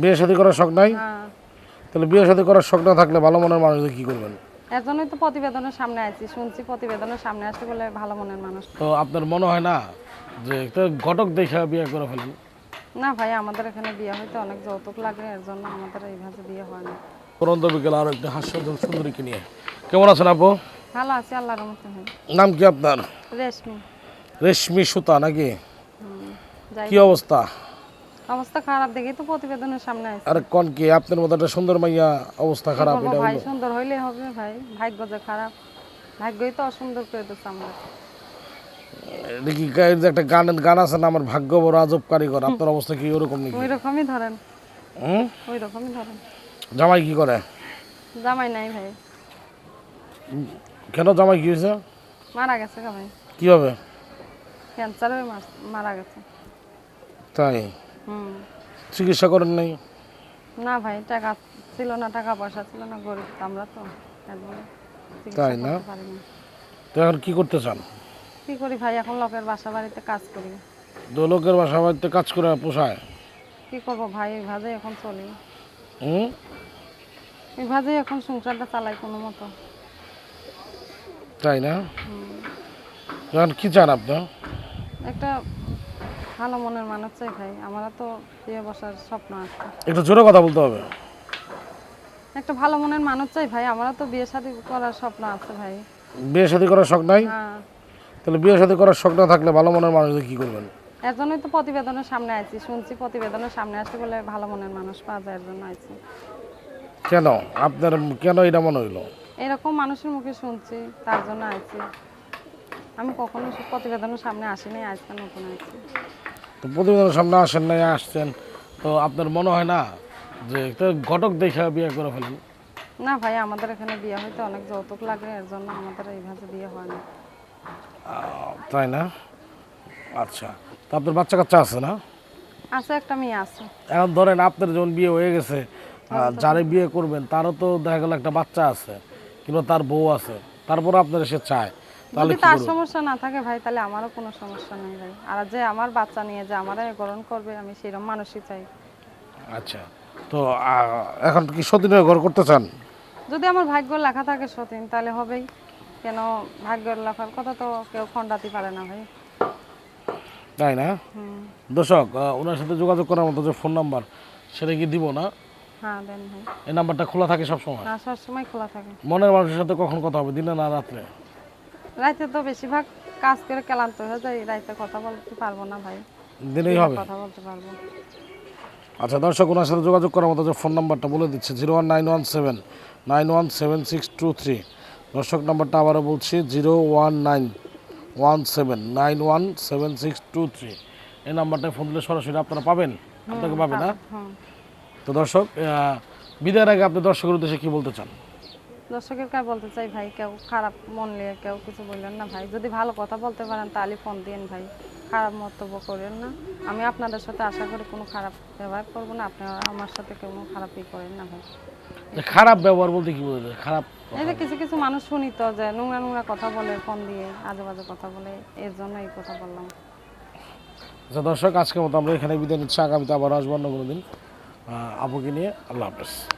বিয়ে শাদী করার শখ নাই? হ্যাঁ, তাহলে বিয়ে শাদী করার শখ না থাকলে ভালো মনের মানুষদের কি করবেন? এর জন্যই তো প্রতিবেদনের সামনে আছি, শুনছি প্রতিবেদনের সামনে আসতে বলে ভালো মনের মানুষ। তো আপনার মনে হয় না যে একটা ঘটক দেখে বিয়ে করে ফেলেন? না ভাই, আমাদের এখানে বিয়ে হইতে অনেক যৌতুক লাগে, এর জন্য আমাদের এইভাবে বিয়ে হয় না। পরন্ত বিকেল আর একটা হাস্যজ্জ্বল সুন্দরীকে নিয়ে কেমন আছেন আপু? ভালো আছি আল্লাহর রহমতে ভাই। নাম কি আপনার? রেশমি। রেশমি সুতা নাকি? যাই কি অবস্থা? অবস্থা খারাপ দেখেই তো প্রতিবেদনের সামনে আছি। আরে কোন কি আপনার মতো একটা সুন্দর মাইয়া অবস্থা কি খারাপ করবো এটা ভাই, হলো? সুন্দর হইলে হবে ভাই, ভাগ্য যে খারাপ, ভাগ্যই তো অসুন্দর করে দিচ্ছে আমাদের। দেখি এই যে একটা গান আছে না, আমার ভাগ্য বড় আজব কারিগর, আপনার অবস্থা কি ওরকম নাকি? ওই রকমই ধরেন, হুম? ওই রকমই ধরেন। জামাই কি করে? জামাই নাই ভাই, কেন জামাই কি হয়েছে? মারা গেছে গা ভাই, কিভাবে? ক্যান্সার হয়ে মারা গেছে। তাই? হুম। চিকিৎসা করেন নাই? না ভাই, টাকা ছিল না, টাকা পয়সা ছিল না, গরিব তো আমরা তো, এর জন্য চিকিৎসা তাই না? করতে পারি না। তো এখন কি করতে চান? কি করি ভাই, এখন লোকের বাসা বাড়িতে কাজ করি। তো লোকের বাসা বাড়িতে কাজ করে পোষায়? কি করবো ভাই, এইভাবে এখন চলি, হুম? এইভাবে এখন সংসারটা চালাই কোনো মতো। তাই না? এখন কি চান আপনি? একটা ভালো মনের মানুষ চাই ভাই, আমারও তো বিয়ে বসার স্বপ্ন আছে। একটু জোরে কথা বলতে হবে। একটা ভালো মনের মানুষ চাই ভাই, আমারও তো বিয়ে শাদী করার স্বপ্ন আছে ভাই। বিয়ে শাদী করার শখ নাই? হ্যাঁ, তাহলে বিয়ে শাদী করার শখ না থাকলে ভালো মনের মানুষদের কি করবেন? এর জন্যই তো প্রতিবেদনের সামনে আছি, শুনছি প্রতিবেদনের সামনে আসতে বলে ভালো মনের মানুষ পাওয়া যায়, এর জন্য আছি। কেন আপনার কেন এটা মনে হইলো? এরকম মানুষের মুখে শুনছি, তার জন্য আছি। আমি কখনো প্রতিবেদনের সামনে আসিনি, আজকে নতুন আছি। তো প্রতিবেদনের সামনে আসেন নাই, আসছেন, তো আপনার মনে হয় না যে একটা ঘটক দেখে বিয়ে করে ফেলেন? না ভাই, আমাদের এখানে বিয়ে হইতে অনেক যৌতুক লাগে, এর জন্য আমাদের এইভাবে বিয়ে হয় না। তাই না? আচ্ছা, তো আপনার বাচ্চা কাচ্চা আছে না? আছে, একটা মেয়ে আছে। এখন ধরেন আপনার যখন বিয়ে হয়ে গেছে, যারে বিয়ে করবেন তারও তো দেখা গেল একটা বাচ্চা আছে কিংবা তার বউ আছে, তারপর আপনার সে চায়, তাহলে যদি কি তার করবেন? সমস্যা না থাকে ভাই, তাহলে আমারও কোনো সমস্যা নেই ভাই। আর যে আমার বাচ্চা নিয়ে যে আমারে গ্রহণ করবে, আমি সেরকম মানুষই চাই। আচ্ছা, তো এখন কি সতীনের ঘর করতে চান? যদি আমার ভাগ্য লেখা থাকে সতীন, তাহলে হবেই। কেন, ভাগ্যের লেখার কথা তো কেউ খণ্ডাতে পারে না ভাই। তাই না? দর্শক, ওনার সাথে যোগাযোগ করার মতো যে ফোন নাম্বার সেটা কি দিব না? হ্যাঁ দেন ভাই। এই নাম্বারটা খোলা থাকে সব সময়? হ্যাঁ, সবসময় খোলা থাকে। মনের মানুষের সাথে কখন কথা হবে, দিনে না রাত্রে? রাইতে তো বেশিরভাগ কাজ করে ক্লান্ত হয়ে যায়, রাইতে কথা বলতে পারবো না ভাই। দিনেই দিনে হবে? কথা বলতে পারবো। আচ্ছা দর্শক, ওনার সাথে যোগাযোগ করার মতো যে ফোন নাম্বারটা বলে দিচ্ছে 01917917623। দর্শক, নাম্বারটা আবারও বলছি 01917917623। এই নাম্বারটায় ফোন দিলে সরাসরি আপনারা পাবেন, আপনাকে পাবে না? হুম। তো দর্শক, বিদায়ের আগে আপনি দর্শকের উদ্দেশ্যে কি বলতে চান? দর্শকের কাছে বলতে চাই ভাই, কেউ খারাপ মন নিয়ে কেউ কিছু বললেন না ভাই। যদি ভালো কথা বলতে পারেন তাহলে ফোন দিন ভাই, খারাপ মন্তব্য করেন না। আমি আপনাদের সাথে আশা করি কোনো খারাপ ব্যবহার করবো না, আপনারা আমার সাথে কোনো খারাপই করেন না ভাই। যে খারাপ ব্যবহার বলতে কি বোঝা যায়? খারাপ এই যে কিছু কিছু মানুষ শুনি তো যে নোংরা নোংরা কথা বলে, ফোন দিয়ে আজে বাজে কথা বলে, এর জন্য এই কথা বললাম। আচ্ছা দর্শক, আজকের মতো আমরা এখানে বিদায় নিচ্ছি, আগামীতে আবার আসবো অন্য কোনো দিন আপুকে নিয়ে। আল্লাহ হাফেজ।